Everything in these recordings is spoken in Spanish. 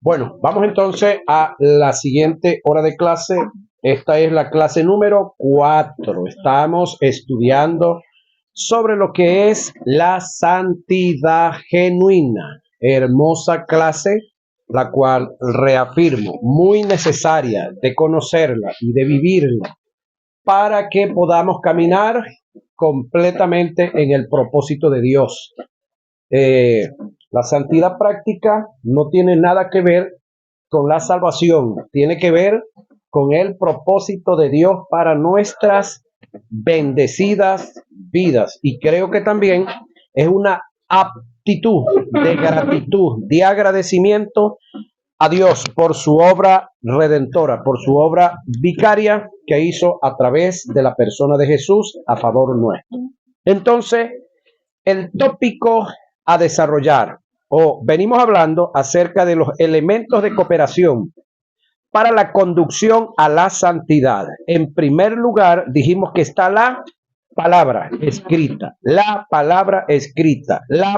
Bueno, vamos entonces a la siguiente hora de clase. Esta es la clase número 4. Estamos estudiando sobre lo que es la santidad genuina. Hermosa clase, la cual reafirmo, muy necesaria de conocerla y de vivirla para que podamos caminar completamente en el propósito de Dios. La santidad práctica no tiene nada que ver con la salvación, tiene que ver con el propósito de Dios para nuestras bendecidas vidas. Y creo que también es una aptitud de gratitud, de agradecimiento a Dios por su obra redentora, por su obra vicaria que hizo a través de la persona de Jesús a favor nuestro. Entonces, el tópico a desarrollar, o venimos hablando acerca de los elementos de cooperación para la conducción a la santidad. En primer lugar, dijimos que está la palabra escrita, la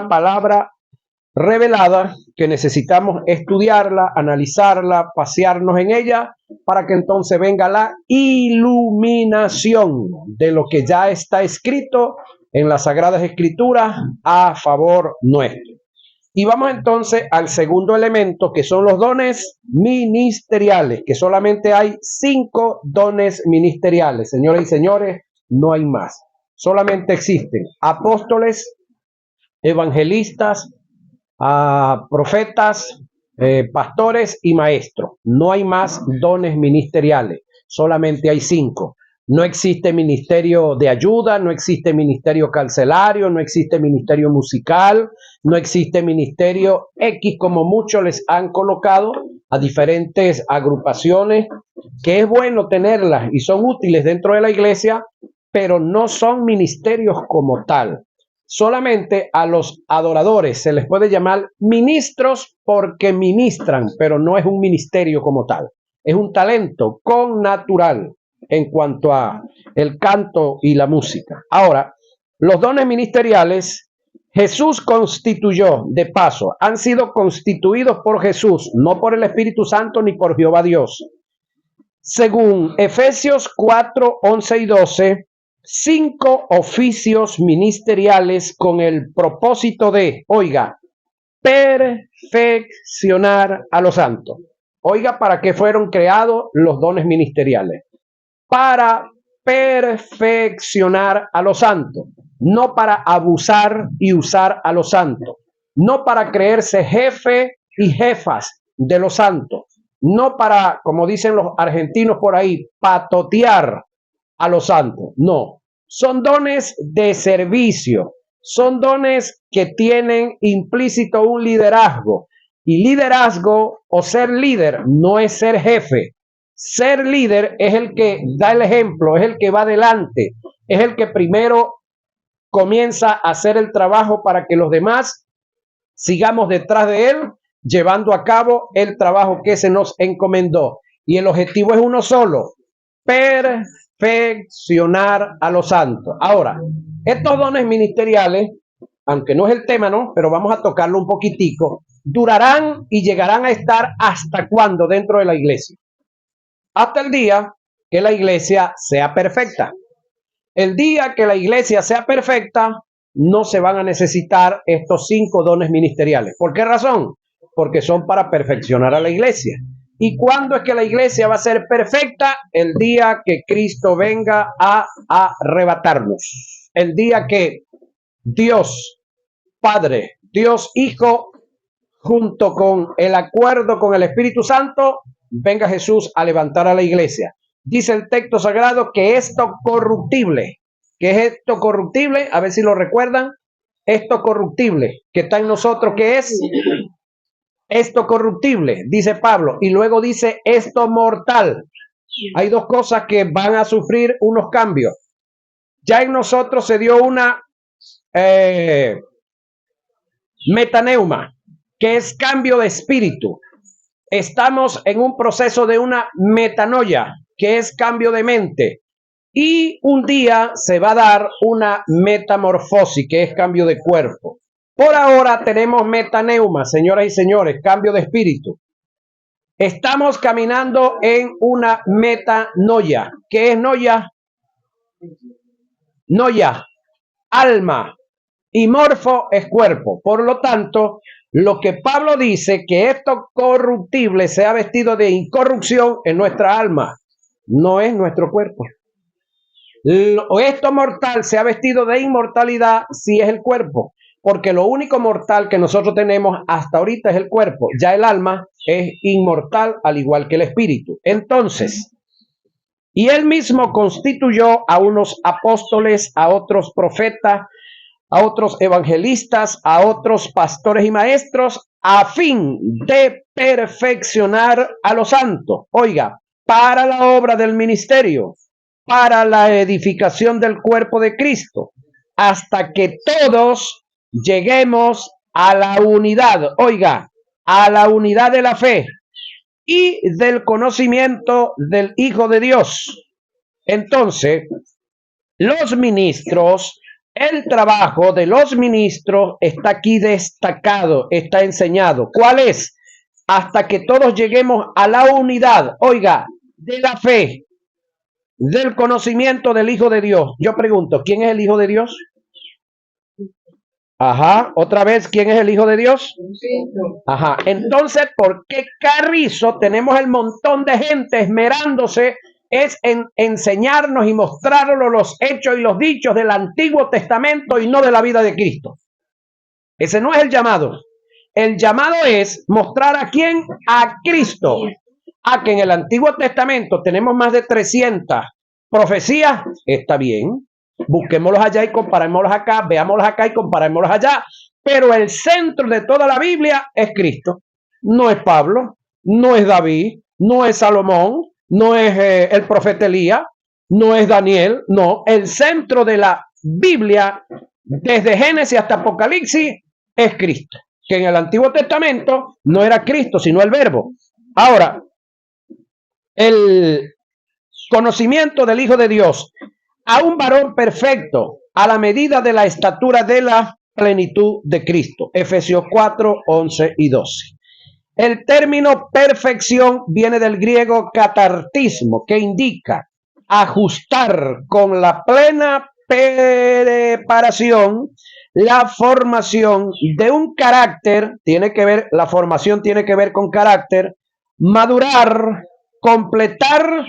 palabra revelada, que necesitamos estudiarla, analizarla, pasearnos en ella, para que entonces venga la iluminación de lo que ya está escrito en las Sagradas Escrituras a favor nuestro. Y vamos entonces al segundo elemento, que son los dones ministeriales, que solamente hay 5 dones ministeriales. Señoras y señores, no hay más. Solamente existen apóstoles, evangelistas, profetas, pastores y maestros. No hay más dones ministeriales, solamente hay 5. No existe ministerio de ayuda, no existe ministerio carcelario, no existe ministerio musical, no existe ministerio X, como muchos les han colocado a diferentes agrupaciones, que es bueno tenerlas y son útiles dentro de la iglesia, pero no son ministerios como tal. Solamente a los adoradores se les puede llamar ministros porque ministran, pero no es un ministerio como tal. Es un talento connatural en cuanto a el canto y la música. Ahora, los dones ministeriales, Jesús constituyó, de paso, han sido constituidos por Jesús, no por el Espíritu Santo ni por Jehová Dios. Según Efesios 4, 11 y 12, 5 oficios ministeriales con el propósito de, oiga, perfeccionar a los santos. Oiga, ¿para qué fueron creados los dones ministeriales? Para perfeccionar a los santos, no para abusar y usar a los santos, no para creerse jefe y jefas de los santos, no para, como dicen los argentinos por ahí, patotear a los santos. No, son dones de servicio, son dones que tienen implícito un liderazgo. Y liderazgo o ser líder no es ser jefe. Ser líder es el que da el ejemplo, es el que va adelante, es el que primero comienza a hacer el trabajo para que los demás sigamos detrás de él, llevando a cabo el trabajo que se nos encomendó. Y el objetivo es uno solo: perfeccionar a los santos. Ahora, estos dones ministeriales, aunque no es el tema, ¿no? Pero vamos a tocarlo un poquitico, durarán y llegarán a estar ¿hasta cuándo dentro de la iglesia? Hasta el día que la iglesia sea perfecta. El día que la iglesia sea perfecta, no se van a necesitar estos 5 dones ministeriales. ¿Por qué razón? Porque son para perfeccionar a la iglesia. ¿Y cuándo es que la iglesia va a ser perfecta? El día que Cristo venga a arrebatarnos. El día que Dios Padre, Dios Hijo, junto con el acuerdo con el Espíritu Santo, venga Jesús a levantar a la iglesia. Dice el texto sagrado que esto corruptible, ¿qué es esto corruptible? A ver si lo recuerdan. Esto corruptible que está en nosotros, ¿qué es? Esto corruptible, dice Pablo, y luego dice esto mortal. Hay 2 cosas que van a sufrir unos cambios. Ya en nosotros se dio una metaneuma, que es cambio de espíritu. Estamos en un proceso de una metanoia, que es cambio de mente. Y un día se va a dar una metamorfosis, que es cambio de cuerpo. Por ahora tenemos metaneuma, señoras y señores, cambio de espíritu. Estamos caminando en una metanoia. ¿Qué es noia? Noia, alma, y morfo es cuerpo. Por lo tanto, lo que Pablo dice, que esto corruptible sea vestido de incorrupción en nuestra alma, no es nuestro cuerpo. Esto mortal se ha vestido de inmortalidad si es el cuerpo, porque lo único mortal que nosotros tenemos hasta ahorita es el cuerpo. Ya el alma es inmortal al igual que el espíritu. Entonces, y él mismo constituyó a unos apóstoles, a otros profetas, a otros evangelistas, a otros pastores y maestros, a fin de perfeccionar a los santos. Oiga, para la obra del ministerio, para la edificación del cuerpo de Cristo, hasta que todos lleguemos a la unidad, oiga, a la unidad de la fe y del conocimiento del Hijo de Dios. Entonces, los ministros, el trabajo de los ministros está aquí destacado, está enseñado. ¿Cuál es? Hasta que todos lleguemos a la unidad, oiga, de la fe, del conocimiento del Hijo de Dios. Yo pregunto, ¿quién es el Hijo de Dios? Ajá, otra vez, ¿quién es el Hijo de Dios? Ajá, entonces, ¿por qué carrizo tenemos el montón de gente esmerándose es en enseñarnos y mostrarnos los hechos y los dichos del Antiguo Testamento y no de la vida de Cristo? Ese no es el llamado. El llamado es mostrar a quién, a Cristo. A que en el Antiguo Testamento tenemos más de 300 profecías, está bien. Busquémoslos allá y comparémoslos acá, veámoslos acá y comparémoslos allá. Pero el centro de toda la Biblia es Cristo. No es Pablo, no es David, no es Salomón, no es el profeta Elías, no es Daniel, no. El centro de la Biblia, desde Génesis hasta Apocalipsis, es Cristo. Que en el Antiguo Testamento no era Cristo, sino el Verbo. Ahora, el conocimiento del Hijo de Dios a un varón perfecto a la medida de la estatura de la plenitud de Cristo. Efesios 4, 11 y 12. El término perfección viene del griego catartismo, que indica ajustar con la plena preparación la formación de un carácter, tiene que ver, la formación tiene que ver con carácter, madurar, completar,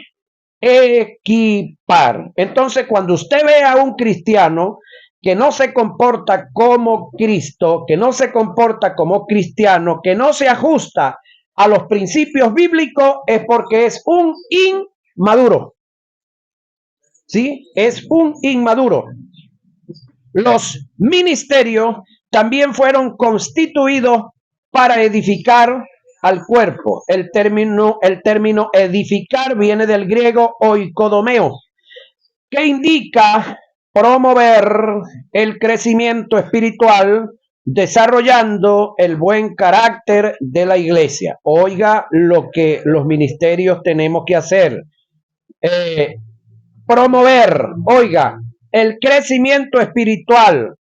equipar. Entonces, cuando usted ve a un cristiano que no se comporta como Cristo, que no se comporta como cristiano, que no se ajusta a los principios bíblicos, es porque es un inmaduro. ¿Sí? Es un inmaduro. Los ministerios también fueron constituidos para edificar al cuerpo. El término edificar viene del griego oikodomeo, que indica promover el crecimiento espiritual, desarrollando el buen carácter de la iglesia. Oiga lo que los ministerios tenemos que hacer. Promover, oiga, el crecimiento espiritual.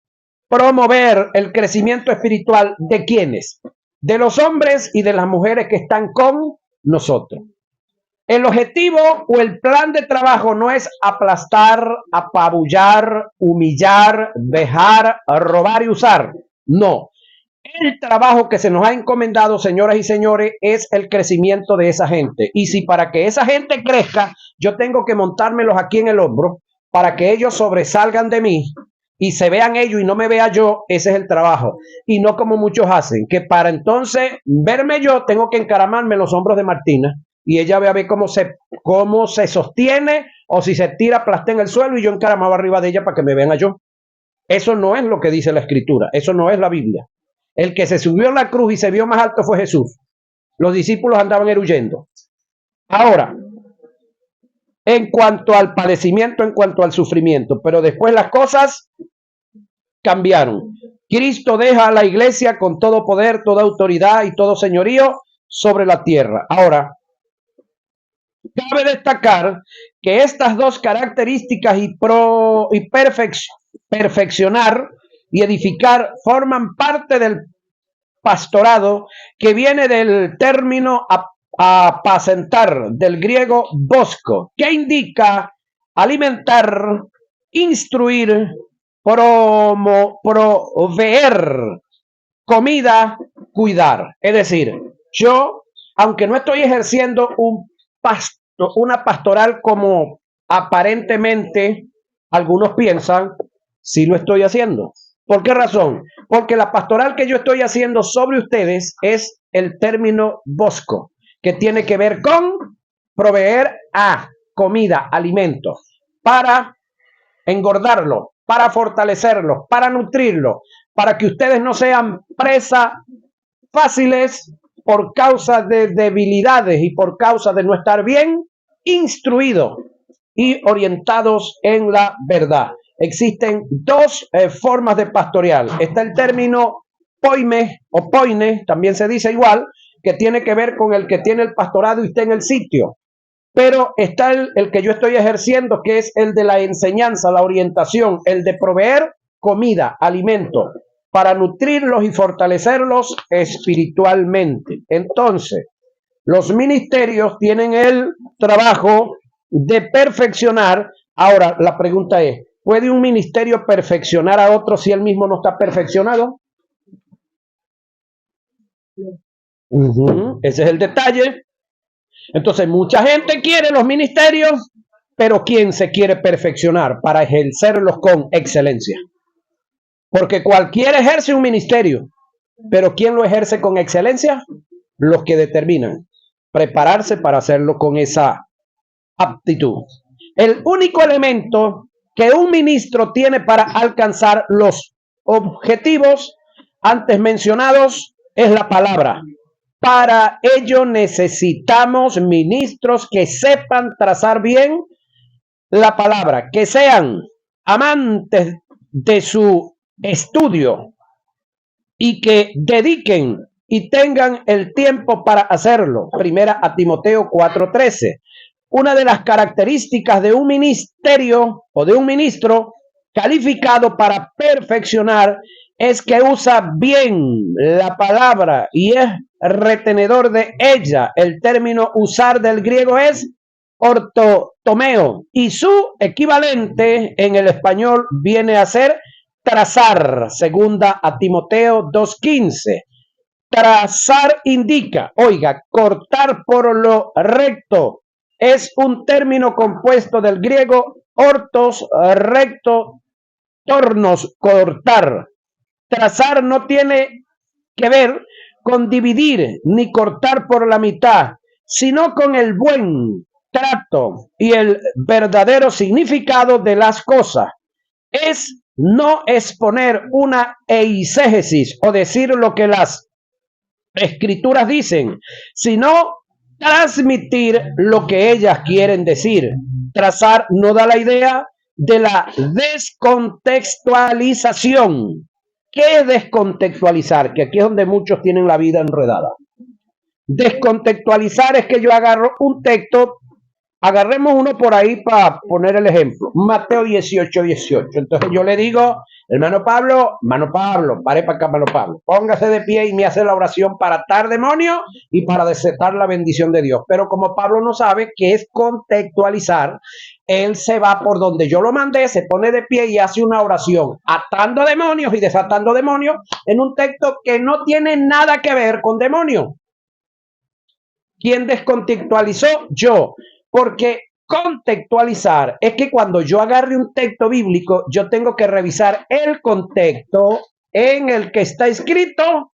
Promover el crecimiento espiritual ¿de quiénes? De los hombres y de las mujeres que están con nosotros. El objetivo o el plan de trabajo no es aplastar, apabullar, humillar, dejar, robar y usar. No. El trabajo que se nos ha encomendado, señoras y señores, es el crecimiento de esa gente. Y si para que esa gente crezca, yo tengo que montármelos aquí en el hombro para que ellos sobresalgan de mí y se vean ellos y no me vea yo, ese es el trabajo. Y no como muchos hacen, que para entonces verme yo tengo que encaramarme en los hombros de Martina y ella ve a ver cómo se sostiene o si se tira aplasté en el suelo y yo encaramado arriba de ella para que me vean a yo. Eso no es lo que dice la Escritura, eso no es la Biblia. El que se subió a la cruz y se vio más alto fue Jesús. Los discípulos andaban huyendo. Ahora, en cuanto al padecimiento, en cuanto al sufrimiento, pero después las cosas cambiaron. Cristo deja a la iglesia con todo poder, toda autoridad y todo señorío sobre la tierra. Ahora, cabe destacar que estas dos características y perfeccionar y edificar forman parte del pastorado que viene del término apacentar, del griego bosco, que indica alimentar, instruir, proveer comida, cuidar. Es decir, yo, aunque no estoy ejerciendo una pastoral como aparentemente algunos piensan, sí lo estoy haciendo. ¿Por qué razón? Porque la pastoral que yo estoy haciendo sobre ustedes es el término bosco, que tiene que ver con proveer a comida, alimento, para engordarlo, para fortalecerlo, para nutrirlo, para que ustedes no sean presa fáciles por causa de debilidades y por causa de no estar bien instruidos y orientados en la verdad. Existen dos formas de pastorear. Está el término poime o poine, también se dice igual, que tiene que ver con el que tiene el pastorado y está en el sitio. Pero está el que yo estoy ejerciendo, que es el de la enseñanza, la orientación, el de proveer comida, alimento, para nutrirlos y fortalecerlos espiritualmente. Entonces, los ministerios tienen el trabajo de perfeccionar. Ahora, la pregunta es, ¿puede un ministerio perfeccionar a otro si él mismo no está perfeccionado? Ese es el detalle. Entonces, mucha gente quiere los ministerios, pero ¿quién se quiere perfeccionar para ejercerlos con excelencia? Porque cualquiera ejerce un ministerio, pero ¿quién lo ejerce con excelencia? Los que determinan prepararse para hacerlo con esa aptitud. El único elemento que un ministro tiene para alcanzar los objetivos antes mencionados es la palabra. Para ello necesitamos ministros que sepan trazar bien la palabra, que sean amantes de su estudio y que dediquen y tengan el tiempo para hacerlo. Primera a Timoteo 4:13. Una de las características de un ministerio o de un ministro calificado para perfeccionar es que usa bien la palabra y es retenedor de ella. El término usar del griego es ortotomeo y su equivalente en el español viene a ser trazar. Segunda a Timoteo 2:15. Trazar indica, oiga, cortar por lo recto. Es un término compuesto del griego ortos, recto, tornos, cortar. Trazar no tiene que ver con dividir ni cortar por la mitad, sino con el buen trato y el verdadero significado de las cosas. Es no exponer una eisegesis o decir lo que las escrituras dicen, sino transmitir lo que ellas quieren decir. Trazar no da la idea de la descontextualización. ¿Qué es descontextualizar? Que aquí es donde muchos tienen la vida enredada. Descontextualizar es que yo agarro un texto, agarremos uno por ahí para poner el ejemplo, Mateo 18:18. Entonces yo le digo, hermano Pablo, pare para acá, hermano Pablo, póngase de pie y me hace la oración para atar demonios y para desatar la bendición de Dios. Pero como Pablo no sabe qué es contextualizar, él se va por donde yo lo mandé, se pone de pie y hace una oración atando demonios y desatando demonios en un texto que no tiene nada que ver con demonios. ¿Quién descontextualizó? Yo. Porque contextualizar es que cuando yo agarre un texto bíblico, yo tengo que revisar el contexto en el que está escrito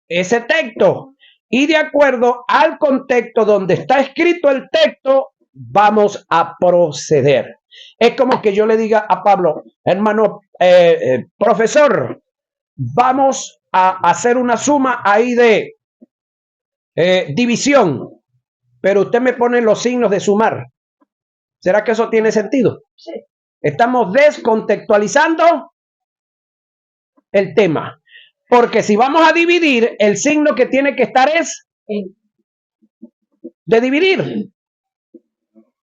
ese texto. Y de acuerdo al contexto donde está escrito el texto, vamos a proceder. Es como que yo le diga a Pablo, hermano, profesor, vamos a hacer una suma ahí de división, pero usted me pone los signos de sumar. ¿Será que eso tiene sentido? Sí. Estamos descontextualizando el tema. Porque si vamos a dividir, el signo que tiene que estar es de dividir.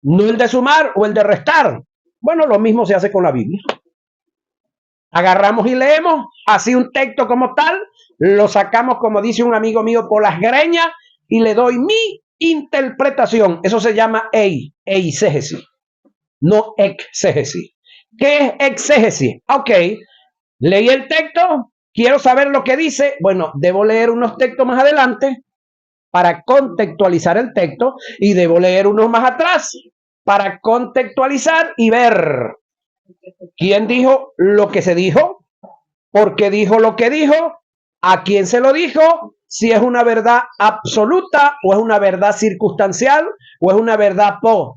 No el de sumar o el de restar. Bueno, lo mismo se hace con la Biblia. Agarramos y leemos así un texto como tal, lo sacamos, como dice un amigo mío, por las greñas y le doy mi interpretación. Eso se llama eisegesis, no exégesis. ¿Qué es exégesis? Ok, leí el texto, quiero saber lo que dice. Bueno, debo leer unos textos más adelante para contextualizar el texto y debo leer unos más atrás para contextualizar y ver quién dijo lo que se dijo, por qué dijo lo que dijo, a quién se lo dijo, si es una verdad absoluta o es una verdad circunstancial o es una verdad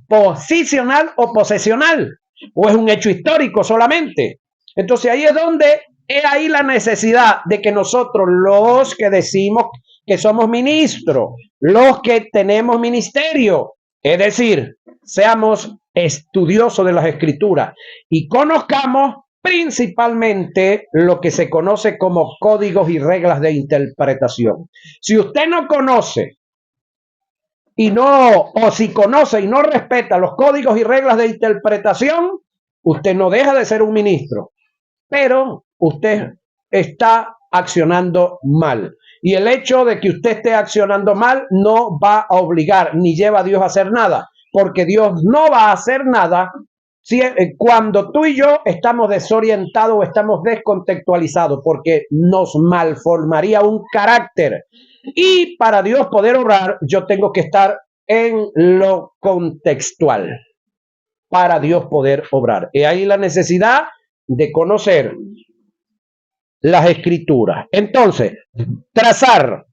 posicional o posesional o es un hecho histórico solamente. Entonces ahí es donde es ahí la necesidad de que nosotros, los que decimos que somos ministros, los que tenemos ministerio, es decir, seamos estudiosos de las escrituras y conozcamos principalmente lo que se conoce como códigos y reglas de interpretación. Si usted no conoce o si conoce y no respeta los códigos y reglas de interpretación, usted no deja de ser un ministro, pero usted está accionando mal. Y el hecho de que usted esté accionando mal no va a obligar ni lleva a Dios a hacer nada, porque Dios no va a hacer nada cuando tú y yo estamos desorientados o estamos descontextualizados, porque nos malformaría un carácter. Y para Dios poder obrar, yo tengo que estar en lo contextual para Dios poder obrar. Y ahí la necesidad de conocer las escrituras. Entonces, trazar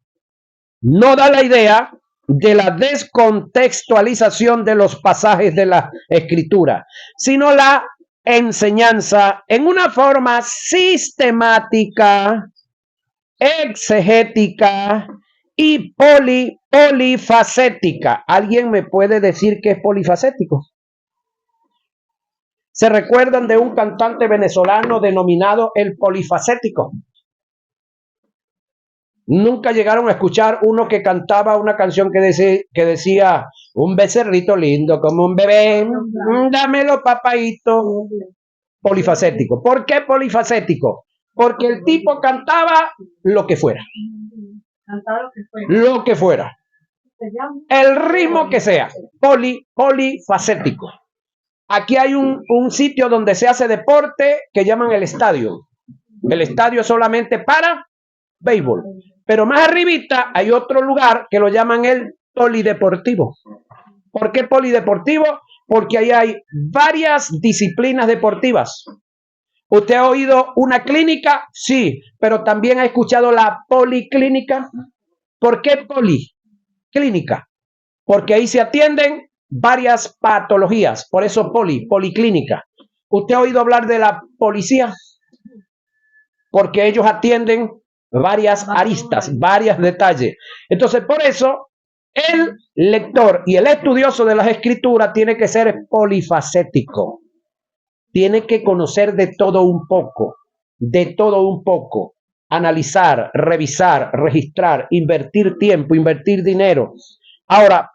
no da la idea de la descontextualización de los pasajes de la escritura, sino la enseñanza en una forma sistemática, exegética y polifacética. ¿Alguien me puede decir qué es polifacético? ¿Se recuerdan de un cantante venezolano denominado el Polifacético? Nunca llegaron a escuchar uno que cantaba una canción que decía un becerrito lindo como un bebé, dámelo papaito. Polifacético. ¿Por qué polifacético? Porque el tipo cantaba lo que fuera. Lo que fuera. El ritmo que sea. Polifacético. Aquí hay un sitio donde se hace deporte que llaman el estadio. El estadio es solamente para béisbol. Pero más arribita hay otro lugar que lo llaman el polideportivo. ¿Por qué polideportivo? Porque ahí hay varias disciplinas deportivas. ¿Usted ha oído una clínica? Sí, pero también ha escuchado la policlínica. ¿Por qué policlínica? Porque ahí se atienden varias patologías. Por eso policlínica. ¿Usted ha oído hablar de la policía? Porque ellos atienden varias aristas, varios detalles. Entonces, por eso, el lector y el estudioso de las escrituras tiene que ser polifacético. Tiene que conocer de todo un poco, analizar, revisar, registrar, invertir tiempo, invertir dinero. Ahora,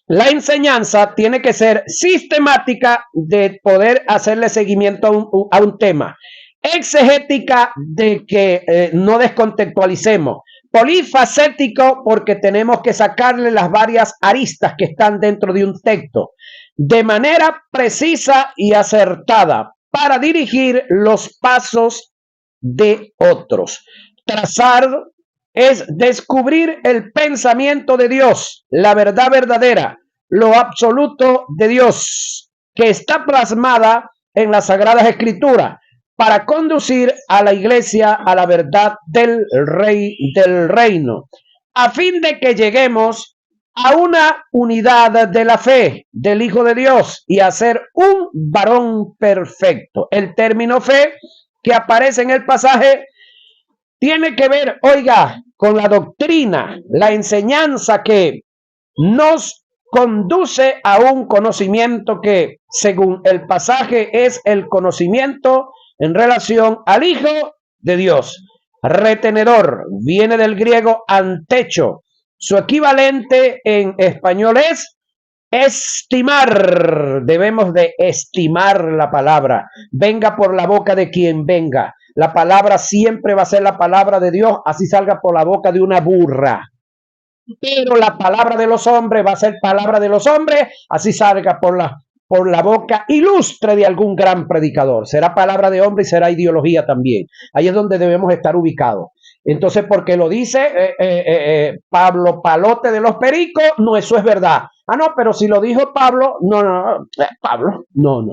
la enseñanza tiene que ser sistemática de poder hacerle seguimiento a un tema. Exegética de que no descontextualicemos. Polifacético porque tenemos que sacarle las varias aristas que están dentro de un texto de manera precisa y acertada para dirigir los pasos de otros. Trazar es descubrir el pensamiento de Dios, la verdad verdadera, lo absoluto de Dios, que está plasmada en las Sagradas Escrituras, para conducir a la iglesia a la verdad del reino, a fin de que lleguemos a una unidad de la fe del Hijo de Dios y a ser un varón perfecto. El término fe que aparece en el pasaje tiene que ver, oiga, con la doctrina, la enseñanza que nos conduce a un conocimiento que, según el pasaje, es el conocimiento en relación al Hijo de Dios. Retenedor viene del griego antecho. Su equivalente en español es estimar. Debemos de estimar la palabra. Venga por la boca de quien venga. La palabra siempre va a ser la palabra de Dios, así salga por la boca de una burra. pero la palabra de los hombres va a ser palabra de los hombres, así salga por la boca ilustre de algún gran predicador. Será palabra de hombre y será ideología también. Ahí es donde debemos estar ubicados. Entonces, porque lo dice Pablo Palote de los Pericos, no, eso es verdad. Ah, no, pero si lo dijo Pablo, Pablo, no.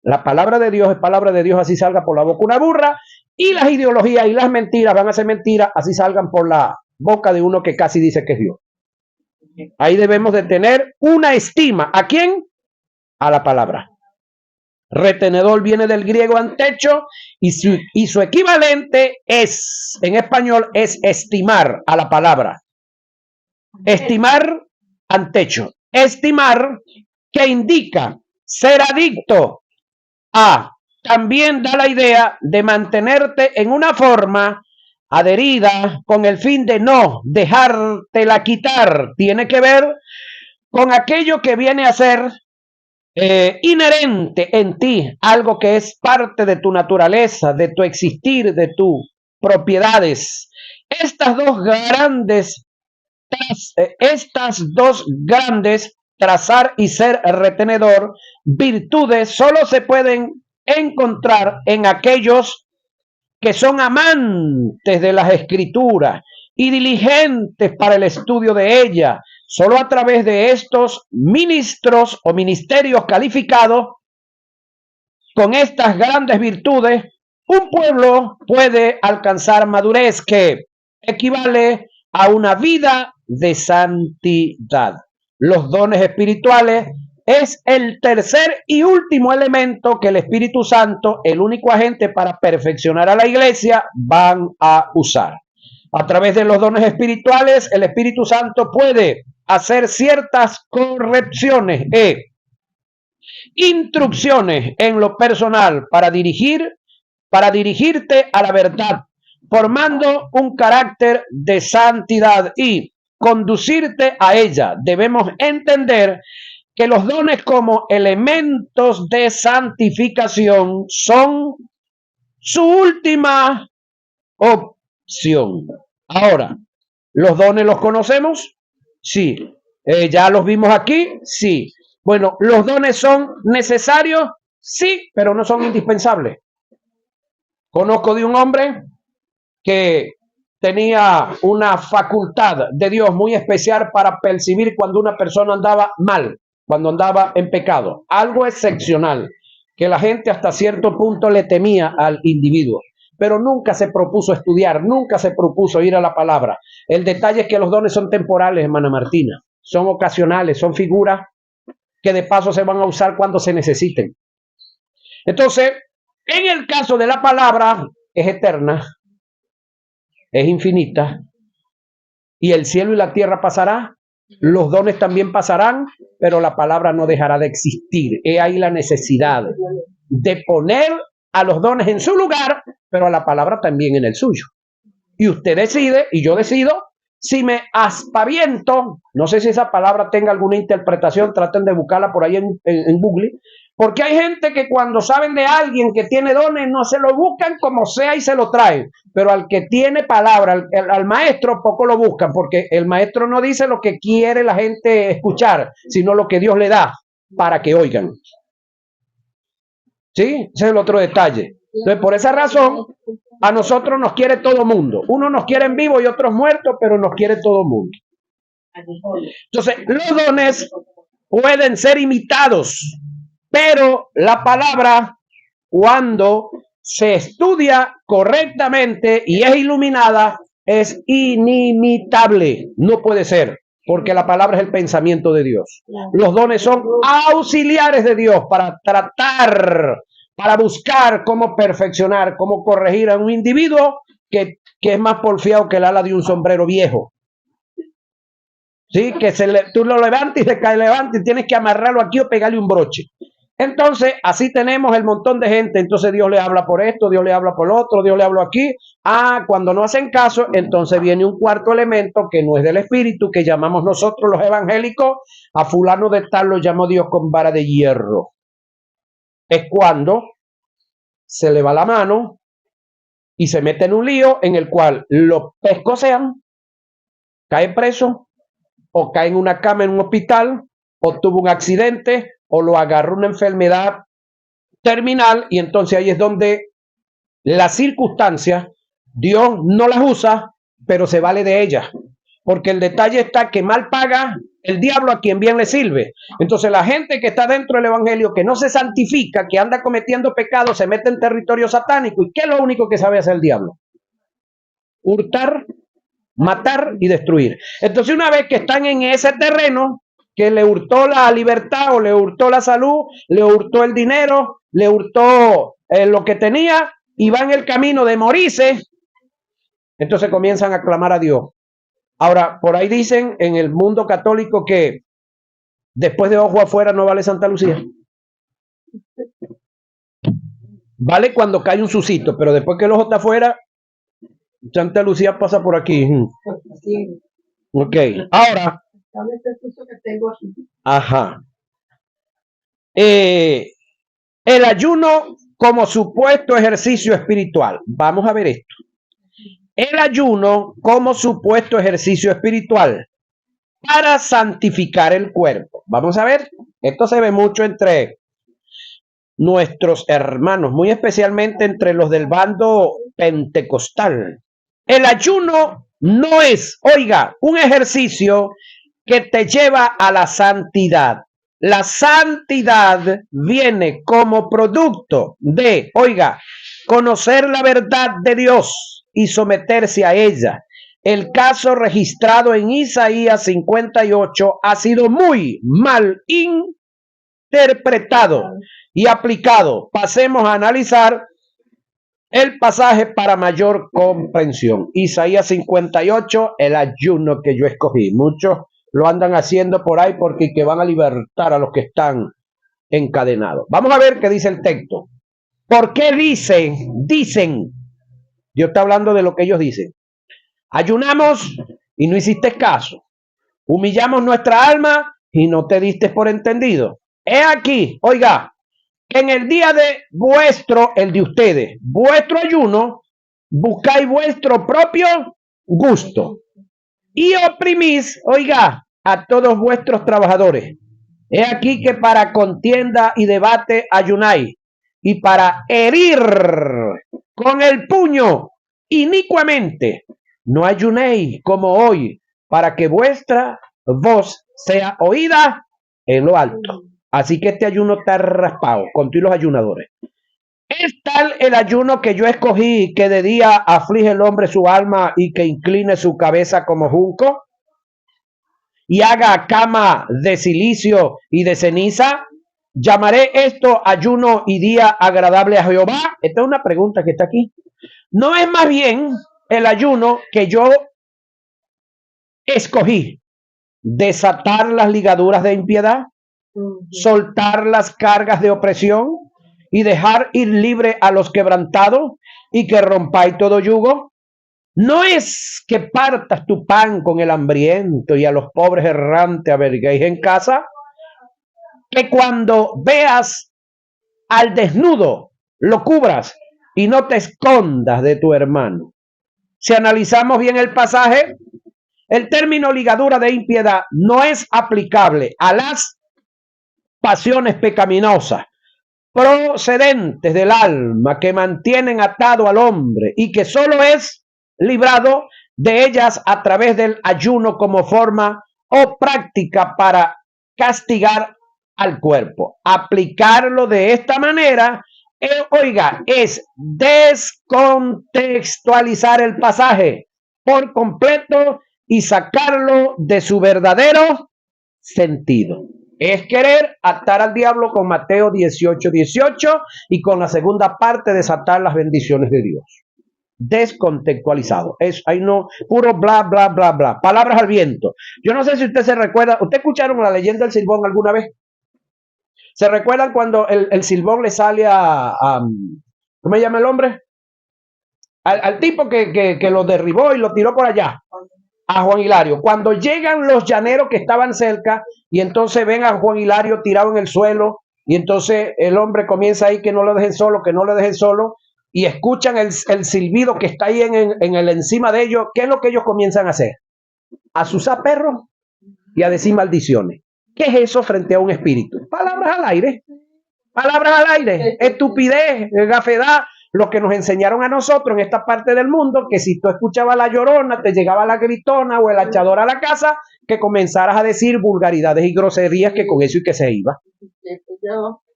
La palabra de Dios es palabra de Dios, así salga por la boca una burra, y las ideologías y las mentiras van a ser mentiras, así salgan por la boca de uno que casi dice que es Dios. Ahí debemos de tener una estima. ¿A quién? A la palabra. Retenedor viene del griego antecho y su equivalente es, en español, es estimar a la palabra. Estimar antecho. Estimar, que indica ser adicto a, también da la idea de mantenerte en una forma adherida con el fin de no dejártela quitar. Tiene que ver con aquello que viene a ser inherente en ti, algo que es parte de tu naturaleza, de tu existir, de tus propiedades. Estas dos grandes, trazar y ser retenedor, virtudes solo se pueden encontrar en aquellos que son amantes de las escrituras y diligentes para el estudio de ella. Solo a través de estos ministros o ministerios calificados con estas grandes virtudes, un pueblo puede alcanzar madurez, que equivale a una vida de santidad. Los dones espirituales es el tercer y último elemento que el Espíritu Santo, el único agente para perfeccionar a la iglesia, van a usar. A través de los dones espirituales, el Espíritu Santo puede hacer ciertas correcciones e instrucciones en lo personal para dirigirte a la verdad, formando un carácter de santidad y conducirte a ella. Debemos entender que los dones como elementos de santificación son su última opción. Ahora, ¿los dones los conocemos? Sí. ¿Ya los vimos aquí? Sí. Bueno, ¿los dones son necesarios? Sí, pero no son indispensables. Conozco de un hombre que tenía una facultad de Dios muy especial para percibir cuando una persona andaba mal, cuando andaba en pecado. Algo excepcional, que la gente hasta cierto punto le temía al individuo, pero nunca se propuso estudiar, nunca se propuso ir a la palabra. El detalle es que los dones son temporales, hermana Martina, son ocasionales, son figuras que de paso se van a usar cuando se necesiten. Entonces, en el caso de la palabra, es eterna, es infinita, y el cielo y la tierra pasará, los dones también pasarán, pero la palabra no dejará de existir. He ahí la necesidad de poner a los dones en su lugar, pero a la palabra también en el suyo. Y usted decide, y yo decido, si me aspaviento, no sé si esa palabra tenga alguna interpretación, traten de buscarla por ahí en Google, porque hay gente que cuando saben de alguien que tiene dones, no se lo buscan como sea y se lo traen, pero al que tiene palabra, al maestro, poco lo buscan, porque el maestro no dice lo que quiere la gente escuchar, sino lo que Dios le da para que oigan. ¿Sí? Ese es el otro detalle. Entonces, por esa razón, a nosotros nos quiere todo mundo. Uno nos quiere en vivo y otros muertos, pero nos quiere todo mundo. Entonces, los dones pueden ser imitados, pero la palabra, cuando se estudia correctamente y es iluminada, es inimitable. No puede ser, porque la palabra es el pensamiento de Dios. Los dones son auxiliares de Dios para tratar, para buscar cómo perfeccionar, cómo corregir a un individuo que es más porfiado que el ala de un sombrero viejo. ¿Sí? Que tú lo levantas y se cae, levanta y tienes que amarrarlo aquí o pegarle un broche. Entonces, así tenemos el montón de gente. Entonces Dios le habla por esto, Dios le habla por lo otro, Dios le habla aquí. Cuando no hacen caso, entonces viene un cuarto elemento que no es del espíritu, que llamamos nosotros los evangélicos, a fulano de tal lo llamó Dios con vara de hierro. Es cuando se le va la mano y se mete en un lío en el cual los pescocean, cae preso o cae en una cama en un hospital, o tuvo un accidente, o lo agarró una enfermedad terminal, y entonces ahí es donde las circunstancias, Dios no las usa, pero se vale de ellas. Porque el detalle está que mal paga el diablo a quien bien le sirve. Entonces la gente que está dentro del evangelio, que no se santifica, que anda cometiendo pecados, se mete en territorio satánico. ¿Y qué es lo único que sabe hacer el diablo? Hurtar, matar y destruir. Entonces una vez que están en ese terreno, que le hurtó la libertad o le hurtó la salud, le hurtó el dinero, le hurtó lo que tenía y va en el camino de morirse, entonces comienzan a clamar a Dios. Ahora, por ahí dicen en el mundo católico que después de ojo afuera no vale Santa Lucía. Vale cuando cae un susito, pero después que el ojo está afuera, Santa Lucía pasa por aquí. Ok, ahora. Ajá. El ayuno como supuesto ejercicio espiritual. Vamos a ver esto. El ayuno como supuesto ejercicio espiritual para santificar el cuerpo. Vamos a ver, esto se ve mucho entre nuestros hermanos, muy especialmente entre los del bando pentecostal. El ayuno no es, oiga, un ejercicio que te lleva a la santidad. La santidad viene como producto de, oiga, conocer la verdad de Dios y someterse a ella. El caso registrado en Isaías 58 ha sido muy mal interpretado y aplicado. Pasemos a analizar el pasaje para mayor comprensión. Isaías 58, el ayuno que yo escogí. Muchos lo andan haciendo por ahí porque que van a libertar a los que están encadenados. Vamos a ver qué dice el texto. ¿Por qué dicen? Dios está hablando de lo que ellos dicen. Ayunamos y no hiciste caso. Humillamos nuestra alma y no te diste por entendido. He aquí, oiga, que en el día de vuestro, el de ustedes, vuestro ayuno, buscáis vuestro propio gusto y oprimís, oiga, a todos vuestros trabajadores. He aquí que para contienda y debate ayunáis, y para herir con el puño inicuamente no ayunéis como hoy, para que vuestra voz sea oída en lo alto. Así que este ayuno está raspado con todos los ayunadores. Es tal el ayuno que yo escogí, que de día aflige el hombre su alma y que incline su cabeza como junco y haga cama de silicio y de ceniza. ¿Llamaré esto ayuno y día agradable a Jehová? Esta es una pregunta que está aquí. ¿No es más bien el ayuno que yo escogí? Desatar las ligaduras de impiedad, soltar las cargas de opresión y dejar ir libre a los quebrantados y que rompáis todo yugo. No es que partas tu pan con el hambriento y a los pobres errantes averguéis en casa, que cuando veas al desnudo lo cubras y no te escondas de tu hermano. Si analizamos bien el pasaje, el término ligadura de impiedad no es aplicable a las pasiones pecaminosas procedentes del alma que mantienen atado al hombre y que solo es librado de ellas a través del ayuno como forma o práctica para castigar al cuerpo. Aplicarlo de esta manera, oiga, es descontextualizar el pasaje por completo y sacarlo de su verdadero sentido. Es querer atar al diablo con Mateo 18:18 y con la segunda parte desatar las bendiciones de Dios. Descontextualizado. Es ahí no, puro bla, bla, bla, bla. Palabras al viento. Yo no sé si usted se recuerda. ¿Usted escucharon la leyenda del Silbón alguna vez? ¿Se recuerdan cuando el Silbón le sale ¿cómo se llama el hombre? Al tipo que lo derribó y lo tiró por allá. A Juan Hilario. Cuando llegan los llaneros que estaban cerca y entonces ven a Juan Hilario tirado en el suelo y entonces el hombre comienza ahí que no lo dejen solo, que no lo dejen solo y escuchan el silbido que está ahí en el encima de ellos. ¿Qué es lo que ellos comienzan a hacer? ¿Asusar perros? y a decir maldiciones. ¿Qué es eso frente a un espíritu? Palabras al aire. Palabras al aire. Estupidez, gafedad. Lo que nos enseñaron a nosotros en esta parte del mundo, que si tú escuchabas la llorona, te llegaba la gritona o el hachador a la casa, que comenzaras a decir vulgaridades y groserías, que con eso y que se iba.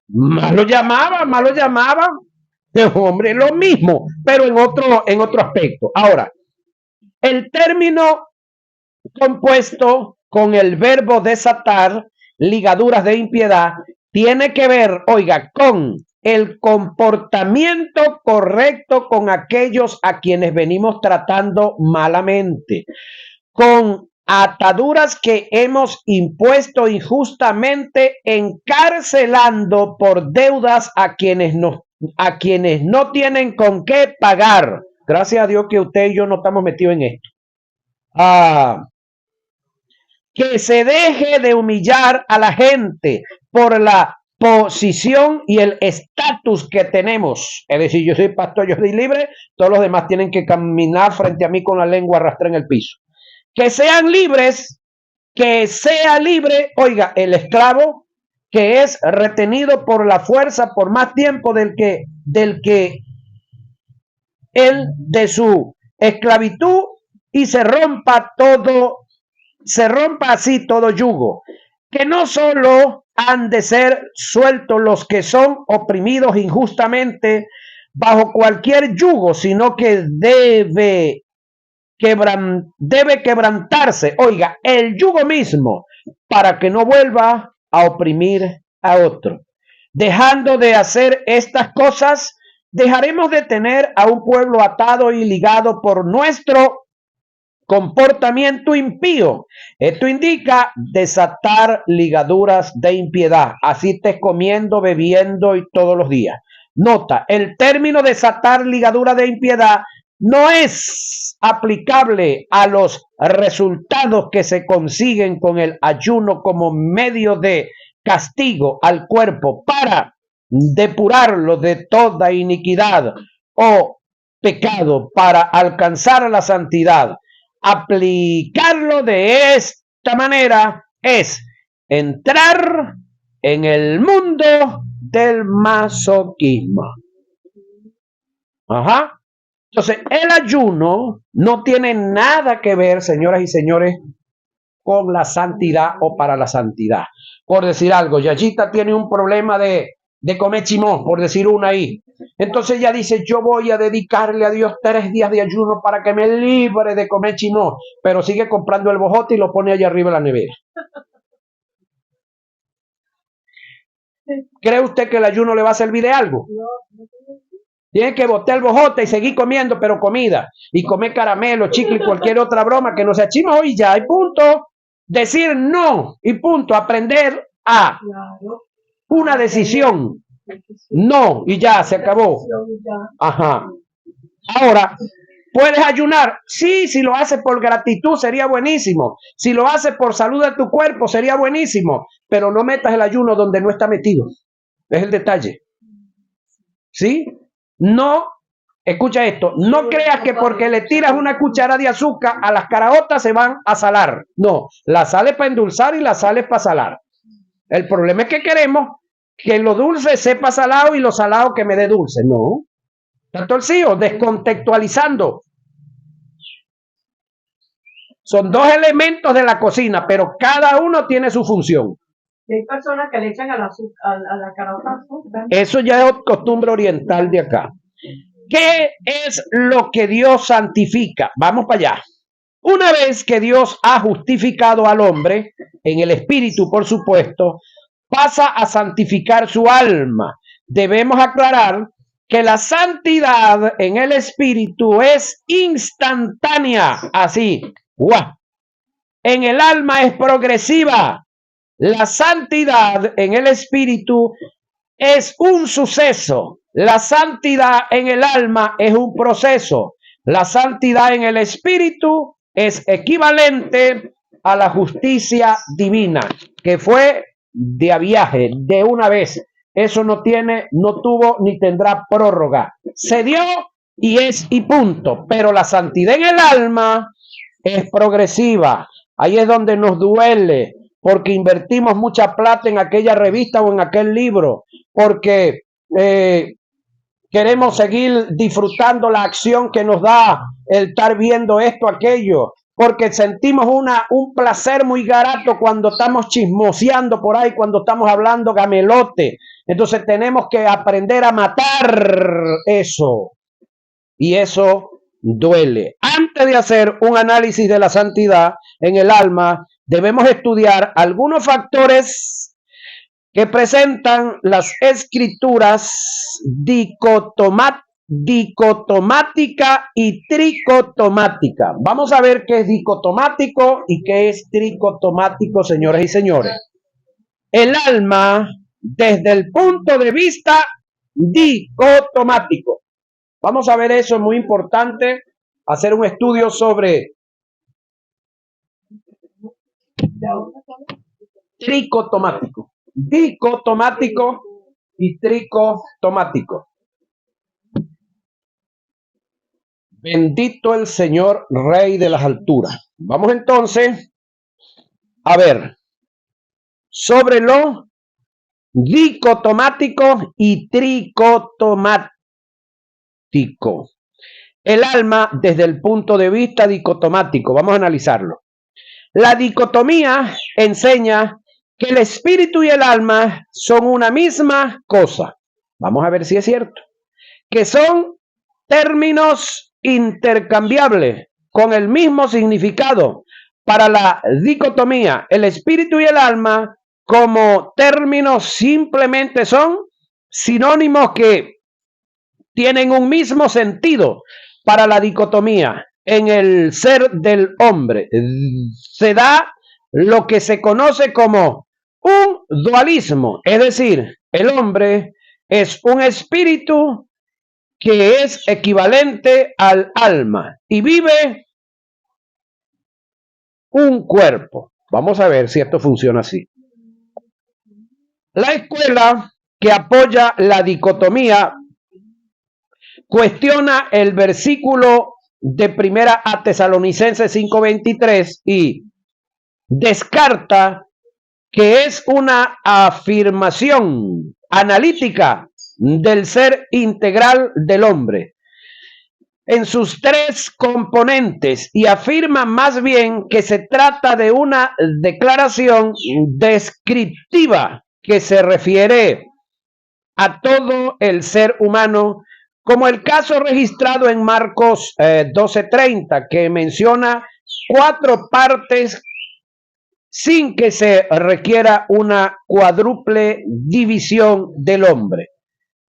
Más lo llamaban. Hombre, lo mismo, pero en otro aspecto. Ahora, el término compuesto con el verbo desatar, ligaduras de impiedad, tiene que ver, oiga, con el comportamiento correcto con aquellos a quienes venimos tratando malamente, con ataduras que hemos impuesto injustamente, encarcelando por deudas a quienes no tienen con qué pagar. Gracias a Dios que usted y yo no estamos metidos en esto. Que se deje de humillar a la gente por la posición y el estatus que tenemos. Es decir, yo soy pastor, yo soy libre, todos los demás tienen que caminar frente a mí con la lengua arrastrada en el piso. Que sean libres, que sea libre, oiga, el esclavo que es retenido por la fuerza por más tiempo del que él de su esclavitud, y se rompa así todo yugo. Que no solo han de ser sueltos los que son oprimidos injustamente bajo cualquier yugo, sino que debe quebrantarse, oiga, el yugo mismo, para que no vuelva a oprimir a otro. Dejando de hacer estas cosas, dejaremos de tener a un pueblo atado y ligado por nuestro comportamiento impío. Esto indica desatar ligaduras de impiedad, así estés comiendo, bebiendo y todos los días. Nota, el término desatar ligadura de impiedad no es aplicable a los resultados que se consiguen con el ayuno como medio de castigo al cuerpo para depurarlo de toda iniquidad o pecado para alcanzar la santidad. Aplicarlo de esta manera es entrar en el mundo del masoquismo. Ajá. Entonces, el ayuno no tiene nada que ver, señoras y señores, con la santidad o para la santidad. Por decir algo, Yayita tiene un problema de comer chimón, por decir una ahí. Entonces ella dice, yo voy a dedicarle a Dios 3 días de ayuno para que me libre de comer chimón, pero sigue comprando el bojote y lo pone allá arriba en la nevera. ¿Cree usted que el ayuno le va a servir de algo? Tiene que botar el bojote y seguir comiendo, pero comida. Y comer caramelo, chicle y cualquier otra broma que no sea chimo y ya, y punto. Decir no y punto. Aprender a una decisión. No, y ya, se acabó. Ajá. Ahora, ¿puedes ayunar? Sí, si lo haces por gratitud sería buenísimo. Si lo haces por salud de tu cuerpo sería buenísimo. Pero no metas el ayuno donde no está metido. Es el detalle. ¿Sí? No, escucha esto, no creas que porque le tiras una cuchara de azúcar a las caraotas se van a salar. No, la sales para endulzar y la sales para salar. El problema es que queremos que lo dulce sepa salado y lo salado que me dé dulce. No, está torcido, descontextualizando. Son dos elementos de la cocina, pero cada uno tiene su función. Hay personas que le echan a la carota azúcar. Eso ya es costumbre oriental de acá. ¿Qué es lo que Dios santifica? Vamos para allá. Una vez que Dios ha justificado al hombre, en el espíritu por supuesto, pasa a santificar su alma. Debemos aclarar que la santidad en el espíritu es instantánea, así. ¡Guau! En el alma es progresiva. La santidad en el espíritu es un suceso. La santidad en el alma es un proceso. La santidad en el espíritu es equivalente a la justicia divina, que fue de a viaje, de una vez. Eso no tuvo ni tendrá prórroga. Se dio y es y punto. Pero la santidad en el alma es progresiva. Ahí es donde nos duele. porque invertimos mucha plata en aquella revista o en aquel libro, porque queremos seguir disfrutando la acción que nos da el estar viendo esto, aquello, porque sentimos un placer muy grato cuando estamos chismoseando por ahí, cuando estamos hablando gamelote. Entonces tenemos que aprender a matar eso. Y eso duele. Antes de hacer un análisis de la santidad en el alma, debemos estudiar algunos factores que presentan las escrituras dicotomática y tricotomática. Vamos a ver qué es dicotomático y qué es tricotomático, señoras y señores. El alma, desde el punto de vista dicotomático. Vamos a ver eso, es muy importante, hacer un estudio sobre tricotomático, dicotomático y tricotomático. Bendito el Señor, Rey de las alturas. Vamos entonces a ver sobre lo dicotomático y tricotomático. El alma desde el punto de vista dicotomático. Vamos a analizarlo. La dicotomía enseña que el espíritu y el alma son una misma cosa. Vamos a ver si es cierto. Que son términos intercambiables con el mismo significado. Para la dicotomía, el espíritu y el alma como términos simplemente son sinónimos que tienen un mismo sentido. Para la dicotomía, en el ser del hombre se da lo que se conoce como un dualismo, es decir, el hombre es un espíritu que es equivalente al alma y vive un cuerpo. Vamos a ver si esto funciona así. La escuela que apoya la dicotomía cuestiona el versículo de Primera a Tesalonicenses 5:23 y descarta que es una afirmación analítica del ser integral del hombre en sus tres componentes y afirma más bien que se trata de una declaración descriptiva que se refiere a todo el ser humano, como el caso registrado en Marcos 12:30, que menciona 4 partes sin que se requiera una cuádruple división del hombre.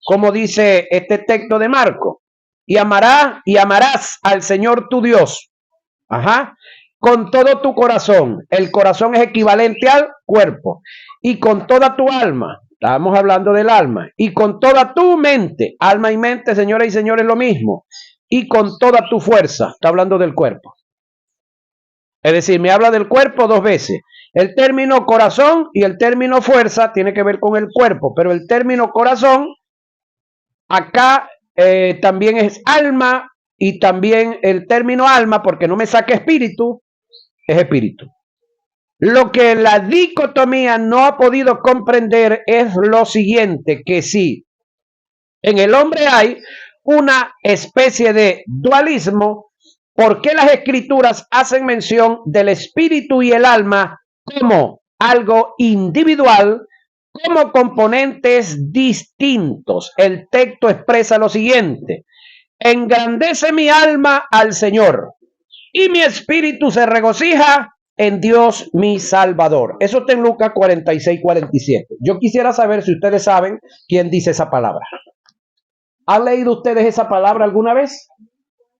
Como dice este texto de Marcos, y amarás al Señor tu Dios, con todo tu corazón. El corazón es equivalente al cuerpo. Y con toda tu alma. Estamos hablando del alma. Y con toda tu mente. Alma y mente, señoras y señores, lo mismo. Y con toda tu fuerza. Está hablando del cuerpo. Es decir, me habla del cuerpo 2 veces. El término corazón y el término fuerza tiene que ver con el cuerpo. Pero el término corazón, acá también es alma. Y también el término alma, porque no me saca espíritu, es espíritu. Lo que la dicotomía no ha podido comprender es lo siguiente, que si en el hombre hay una especie de dualismo, ¿por qué las escrituras hacen mención del espíritu y el alma como algo individual, como componentes distintos? El texto expresa lo siguiente: engrandece mi alma al Señor y mi espíritu se regocija en Dios mi Salvador. Eso está en Lucas 46:47. Yo quisiera saber si ustedes saben quién dice esa palabra. ¿Han leído ustedes esa palabra alguna vez?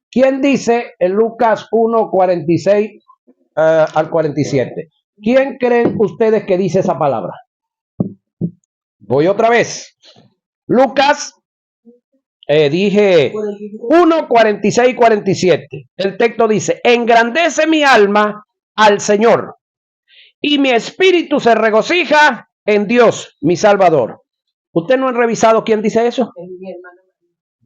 ¿Quién dice en Lucas 1:46 al 47? ¿Quién creen ustedes que dice esa palabra? Voy otra vez. Lucas dije 1:46-47. El texto dice: engrandece mi alma al Señor y mi espíritu se regocija en Dios mi Salvador. ¿Ustedes no han revisado quién dice eso?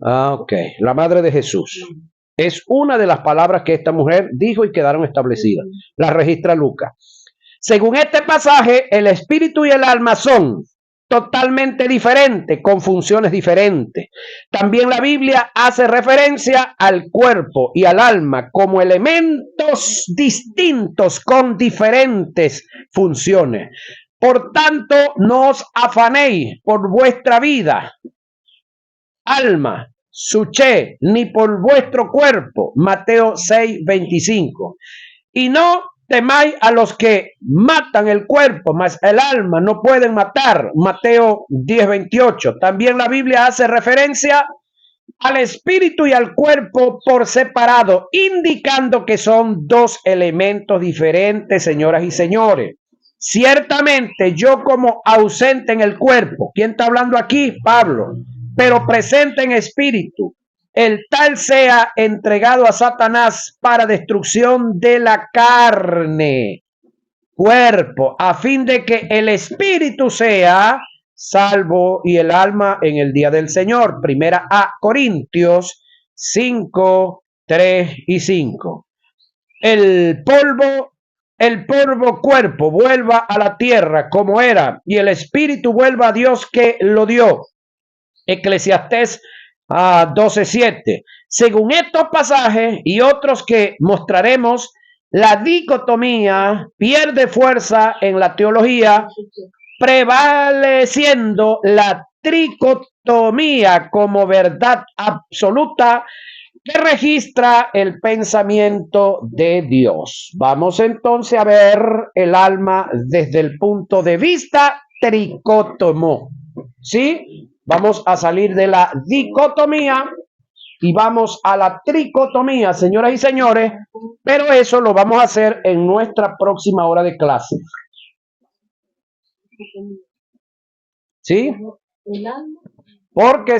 Ok, la madre de Jesús. Es una de las palabras que esta mujer dijo y quedaron establecidas. La registra Lucas. Según este pasaje, el espíritu y el alma son totalmente diferentes, con funciones diferentes. También la Biblia hace referencia al cuerpo y al alma como elementos distintos con diferentes funciones. Por tanto, no os afanéis por vuestra vida, alma, suché, ni por vuestro cuerpo. Mateo 6:25. Y no temáis a los que matan el cuerpo, mas el alma no pueden matar. Mateo 10:28. También la Biblia hace referencia al espíritu y al cuerpo por separado, indicando que son dos elementos diferentes, señoras y señores. Ciertamente yo como ausente en el cuerpo, ¿quién está hablando aquí? Pablo, pero presente en espíritu, el tal sea entregado a Satanás para destrucción de la carne, cuerpo, a fin de que el espíritu sea salvo y el alma en el día del Señor. Primera a Corintios 5, 3 y 5. El polvo cuerpo vuelva a la tierra como era, y el espíritu vuelva a Dios que lo dio. Eclesiastés 12:7. Según estos pasajes y otros que mostraremos, la dicotomía pierde fuerza en la teología, prevaleciendo la tricotomía como verdad absoluta que registra el pensamiento de Dios. Vamos entonces a ver el alma desde el punto de vista tricótomo. ¿Sí? Vamos a salir de la dicotomía y vamos a la tricotomía, señoras y señores, pero eso lo vamos a hacer en nuestra próxima hora de clase. ¿Sí? Porque